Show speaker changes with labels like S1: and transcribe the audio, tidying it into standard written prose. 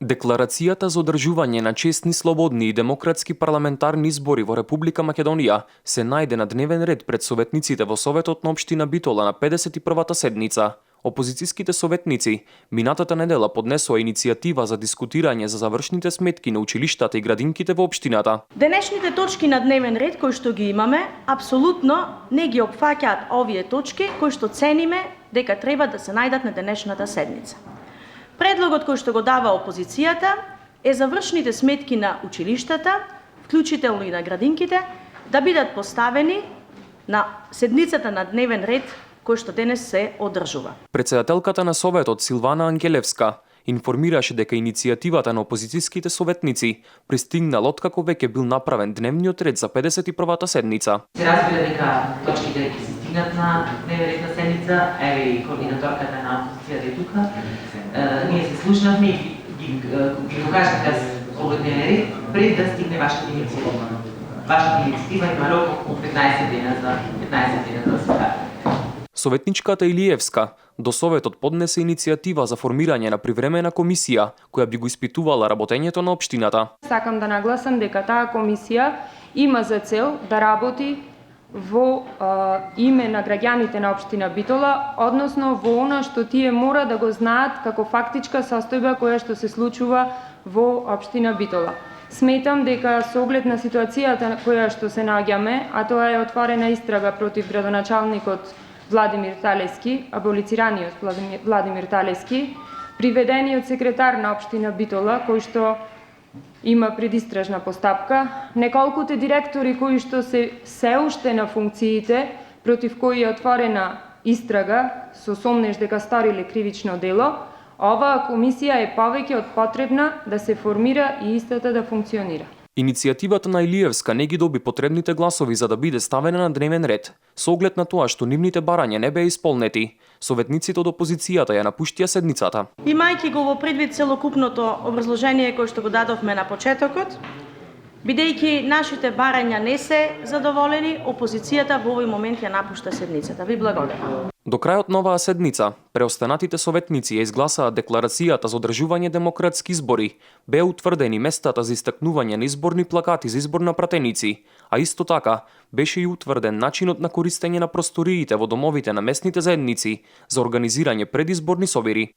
S1: Декларацијата за одржување на честни, слободни и демократски парламентарни избори во Република Македонија се најде на дневен ред пред советниците во Советот на општина Битола на 51-та седница. Опозицијските советници минатата недела поднесоа иницијатива за дискутирање за завршните сметки на училиштата и градинките во општината.
S2: Денешните точки на дневен ред кои што ги имаме, апсолутно не ги опфаќаат овие точки кои што цениме дека треба да се најдат на денешната седница. Предлогот кој што го дава опозицијата е завршните сметки на училиштата, вклучително и на градинките, да бидат поставени на седницата на дневен ред кој што денес се одржува.
S1: Председателката на Советот Силвана Ангелевска информираше дека иницијативата на опозицијските советници пристигнала откако веќе бил направен дневниот ред за 51-та седница.
S3: Се разбира дека точките ќе се стигнат на дневен ред на седница, еве и координаторката на опозицијата е тука. Ние се слушнавме и ги го кажете овој дневен ред пред да стигне вашата иницијатива. Вашата иницијатива има рок од 15 дена за се.
S1: Советничката Илиевска до Советот поднесе иницијатива за формирање на привремена комисија која би го испитувала работењето на општината.
S4: Сакам да нагласам дека таа комисија има за цел да работи во име на граѓаните на општина Битола, односно во она што тие мора да го знаат како фактичка состојба која што се случува во општина Битола. Сметам дека со оглед на ситуацијата која што се наоѓаме, а тоа е отворена истрага против градоначалникот Владимир Талески, аболицираниот Владимир Талески, приведениот секретар на општина Битола, кој што има предистражна постапка, неколкуте директори кои што се уште на функциите, против кои е отворена истрага со сомнеж дека сториле кривично дело, оваа комисија е повеќе од потребна да се формира и истата да функционира.
S1: Иницијативата на Илиевска не ги доби потребните гласови за да биде ставена на дневен ред. Со оглед на тоа што нивните барања не беа исполнети, советниците од опозицијата ја напуштија седницата.
S2: Имајќи го во предвид целокупното образложение кое што го дадовме на почетокот, бидејќи нашите барања не се задоволени, опозицијата во овој момент ја напушта седницата. Ви благодарам.
S1: До крајот на оваа седница, преостанатите советници ја изгласаа декларацијата за одржување демократски избори, беа утврдени местата за истакнување на изборни плакати за избор на пратеници, а исто така беше и утврден начинот на користење на просториите во домовите на местните заедници за организирање предизборни собири.